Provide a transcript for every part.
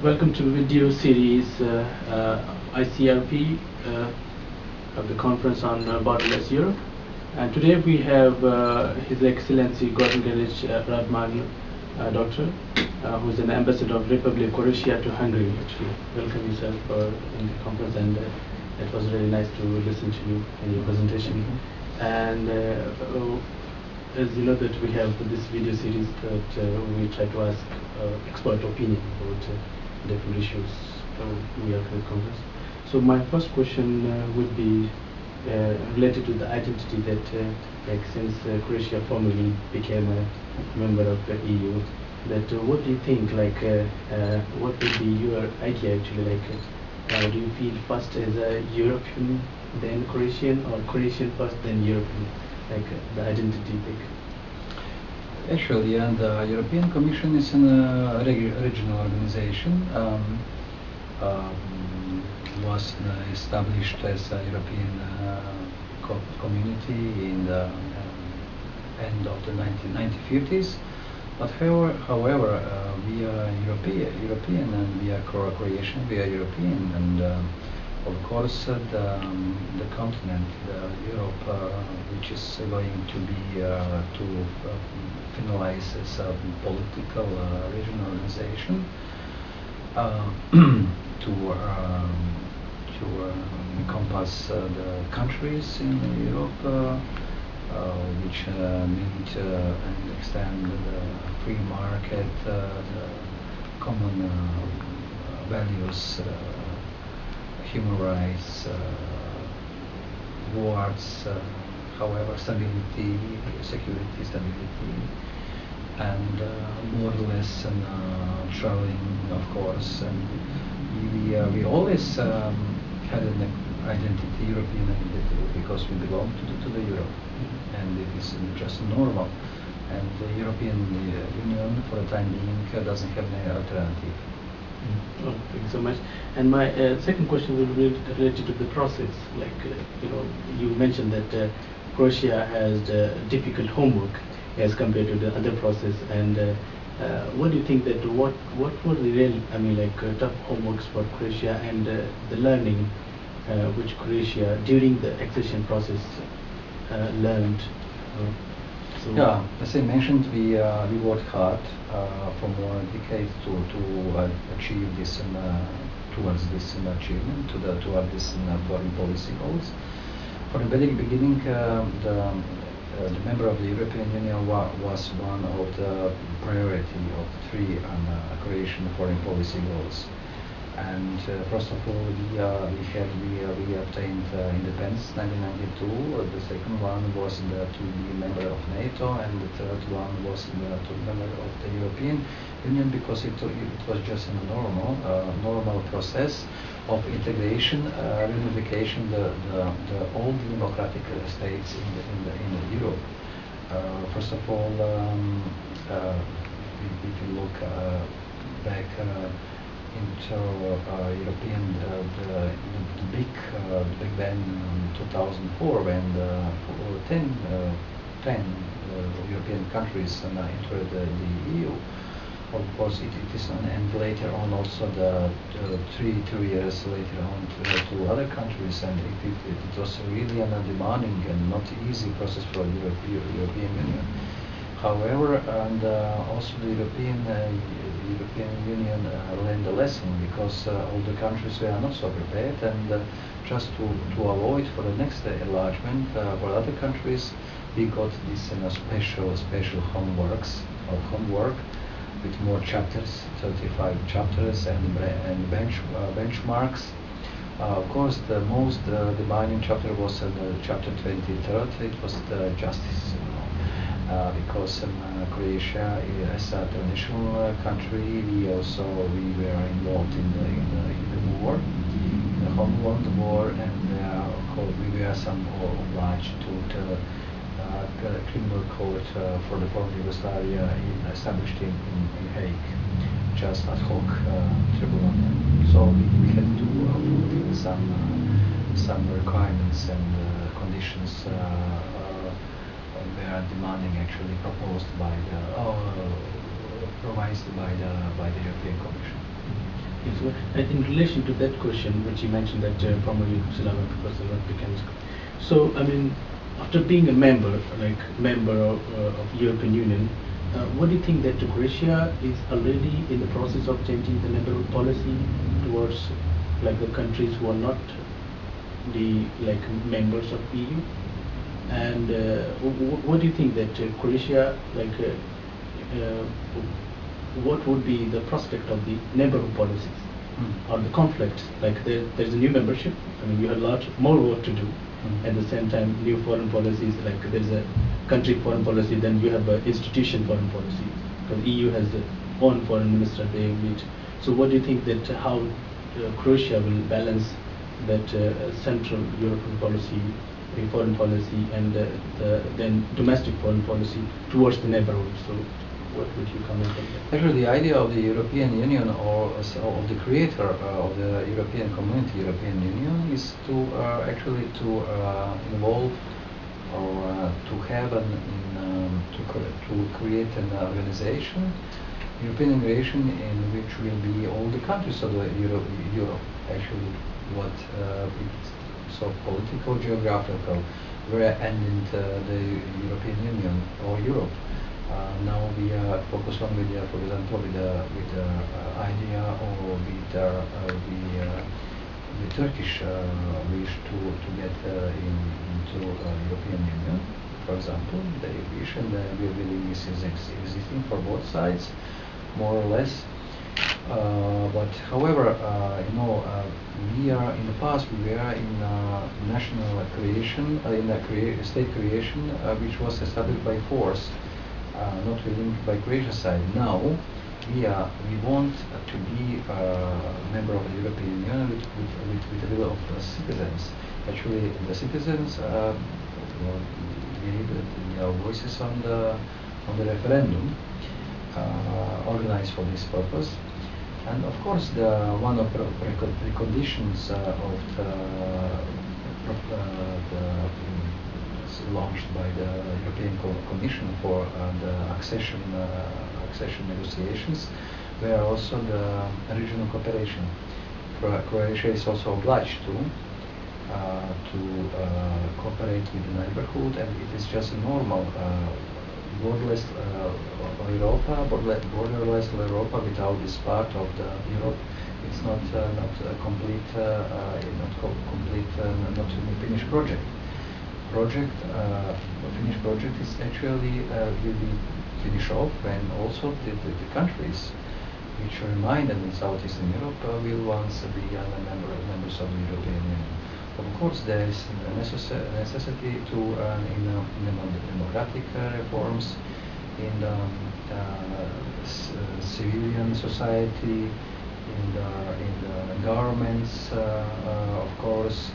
Welcome to video series ICRP of the conference on borderless Europe. And today we have His Excellency Gordan Radman, Doctor, who is an ambassador of Republic of Croatia to Hungary. Actually, welcome yourself in the conference, and it was really nice to listen to you in your presentation. And as you know that we have this video series that we try to ask expert opinion about different issues we are in the conference. So my first question would be related to the identity that like since Croatia formally became a member of the EU, that what do you think, like what would be your idea actually, like do you feel first as a European then Croatian, or Croatian first then European, like the identity thing? Actually, the European Commission is a regional organization. Was established as a European community in the end of the 1950s. But however, we are European and we are Croatian, we are European, and of course the continent, Europe, which is going to be to finalize as a political regional organization to encompass the countries in Europe, which meet and extend the free market, the common values, human rights, rewards, however, stability, security, stability, and borderless and traveling, of course. And we always had an identity, European identity, because we belong to the Europe, and it is just normal. And the European Union, for the time being, doesn't have any alternative. Oh, thank you so much. And my second question will be related to the process. Like you mentioned that Croatia has difficult homework as compared to the other process. And what do you think that what were the real, tough homeworks for Croatia, and the learning which Croatia during the accession process learned? Yeah, as I mentioned, we worked hard for more decades to achieve this towards this achievement, toward this foreign policy goals. From the very beginning, the member of the European Union was one of the priority of three Croatian foreign policy goals. And first of all, we obtained independence in 1992. The second one was to be a member of NATO, and the third one was to be a member of the European Union, because it was just a normal process of integration, reunification the old democratic states in Europe. First of all, if you look back into European, the Big Bang in 2004, when 10 European countries entered the EU. Of course, it is, and later on also the 2 years later on to other countries, and it was really a demanding and not easy process for the European Union. However, and also the European Union learned a lesson, because all the countries were not so prepared, and just to avoid for the next enlargement for other countries, we got this special homework with more chapters, 35 chapters, and benchmarks. Of course, the most demanding chapter was chapter 23. It was the justice. Because Croatia, as a traditional country, we were involved in the war, the homeland war, and of course we were obliged to the criminal court for the former Yugoslavia established in Hague, just ad hoc tribunal. So we had to fulfill some requirements and conditions. They are demanding, actually proposed by the promised by the European Commission. Yes, well, and in relation to that question, which you mentioned that formerly Yugoslavia became. So, I mean, after being a member, like member of European Union, what do you think that Croatia is already in the process of changing the neighborhood policy towards like the countries who are not the like members of EU? And what do you think that Croatia like? What would be the prospect of the neighborhood policies or the conflict? Like there's a new membership. I mean, you have a lot more work to do. At the same time, new foreign policies. Like there's a country foreign policy, then you have an institution foreign policy. Because EU has their own foreign minister they meet. So what do you think that how Croatia will balance that Central European policy, foreign policy, and then domestic foreign policy towards the neighborhood? So what would you comment on that? Actually, the idea of the European Union or of the creator of the European Community, European Union, is to actually to involve or to have to create an organization, European integration, in which will be all the countries of the Europe. Actually, what it's so political, geographical, where ending the European Union or Europe. Now we are focused on with, for example, with the idea or with the Turkish wish to get into European Union, for example. The wish and the willingness is existing for both sides, more or less. But however, we are in the past we were in national creation, in a state creation, which was established by force. Not willing by Croatia side. Now we want to be a member of the European Union with the will of the citizens. Actually, the citizens gave their voices on the referendum organized for this purpose. And of course, one of the preconditions of the launched by the European Commission for the accession negotiations, where also the regional cooperation. Croatia is also obliged to cooperate with the neighborhood, and it is just a normal borderless Europa without this part of the Europe. It's not a complete, not a finished project. Finished project is actually will be finished off when also the countries which are remaining in Southeastern Europe will once be members of the European Union. Of course, there is a necessity to in democratic reforms, in the civilian society, in the governments, of course,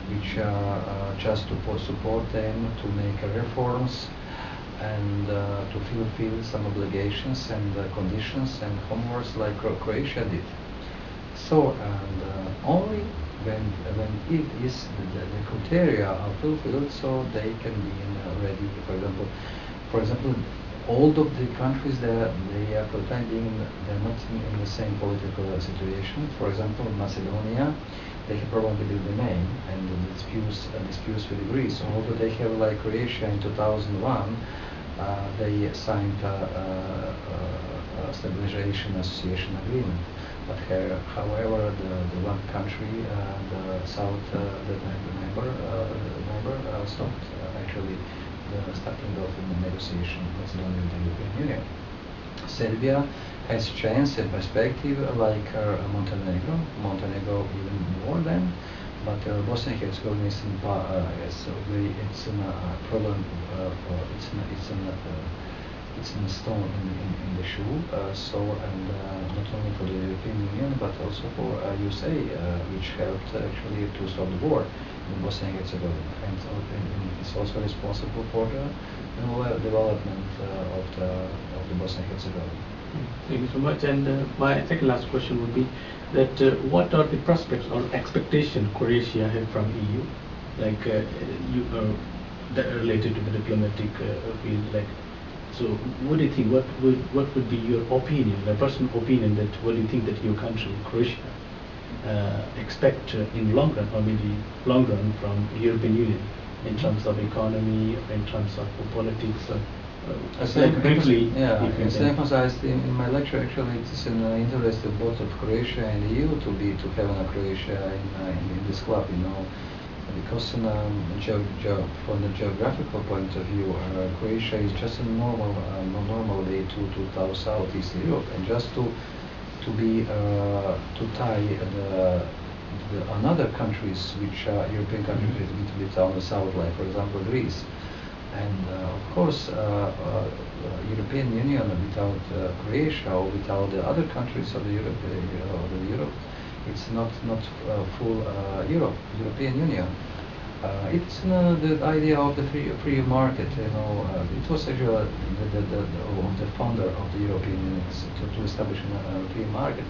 which are just to support them to make reforms and to fulfill some obligations and conditions and homeworks like Croatia did. So, and only when it is the criteria are fulfilled, so they can be ready. For example, all of the countries they are for the time being they're not in the same political situation. For example, Macedonia, they have probably will remain, and the disputes with Greece. Although they have, like Croatia in 2001, they signed stabilization association agreement. But however, the one country, the south, the neighbor stopped actually the starting of the negotiation Macedonia with the European Union. Serbia has chance and perspective like Montenegro even more than, but Bosnia and Herzegovina is in it's a problem. It's a stone in the shoe. So and not only for the European Union but also for USA, which helped actually to solve the war in Bosnia and Herzegovina, and it's also responsible for the development of the Bosnia and Herzegovina. Thank you so much. And my second last question would be that what are the prospects or expectations Croatia have from EU, like related to the diplomatic field, like So what do you think? What would be your opinion, a personal opinion, that what do you think that your country, Croatia, expect in long run, or maybe long run, from European Union in terms of economy, or in terms of politics? Briefly, yeah, if you as can. emphasized in my lecture, actually, it is in the interest of both of Croatia and the EU to have Croatia in this club, because from the geographical point of view, Croatia is just a normal way to Southeast Europe, and just to tie the another countries which are European countries with on the south, like for example Greece. And of course, European Union without Croatia or without the other countries of the Europe, it's not full European Union. It's the idea of the free market. It was actually the founder of the European Union to establish a free market.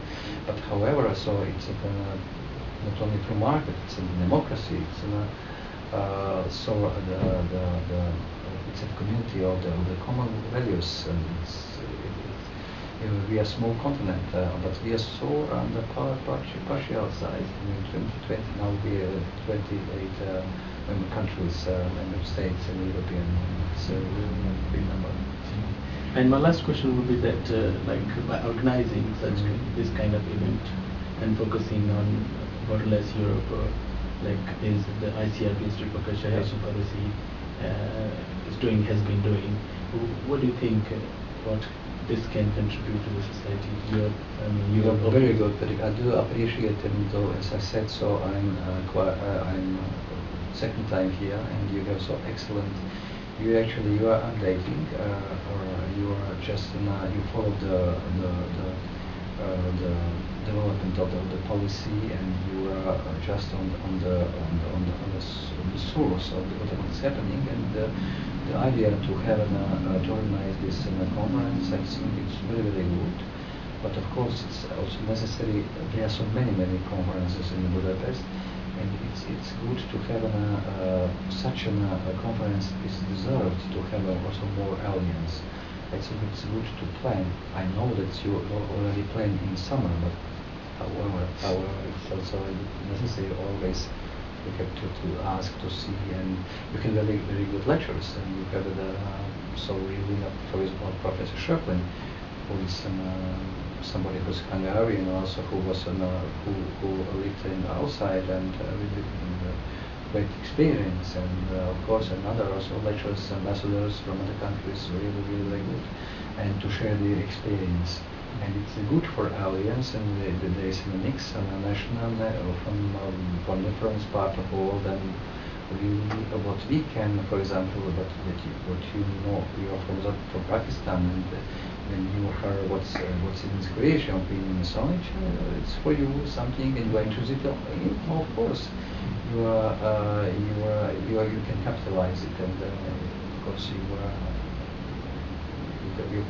But however, so it's not only free market; it's a democracy. It's it's a community of the common values, and we are a small continent, but we are so on the partial size. In 2020 now we are 28 member countries, member states in the European Union. It's a really big number. And my last question would be that, by organizing this kind of event and focusing on borderless Europe, is the ICRP Institute for Cultural Policy has been doing. What do you think? What this can contribute to the society? You are very good, but I do appreciate it. Though, as I said, so I'm second time here, and you have so excellent. You are updating, or you are just you follow the development of the policy, and you are just on the source of what is happening, and the idea to have to organize this conference, I think it's very good. But of course, it's also necessary. There are so many conferences in Budapest, and it's good to have such a conference is deserved to have also more audience. I think it's good to plan. I know that you already planned in summer, but however, it's also necessary always. You have to ask to see, and you have very good lectures, and you have so we have, for example, Professor Schöpflin, who is somebody who's Hungarian also, who lived in outside and with great experience, and of course another also lecturers, ambassadors from other countries, really good, and to share their experience. And it's good for audience, and there is a mix on a national from different parts of the world, and what we can, for example, what you know, you are from Pakistan, and when you hear what's in Croatian opinion, so it's for you something, and you are interested. Of course, you can capitalize it, and of course you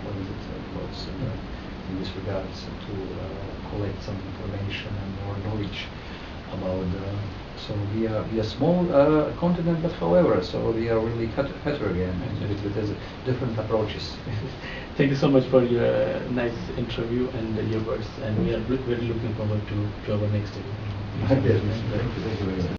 pointed, of course. In this regard, to collect some information and more knowledge about. So we are a small continent, but however, so we are really heterogeneous, and it has different approaches. Thank you so much for your nice interview and your words, and we are very looking forward to our next interview. Thank you very much.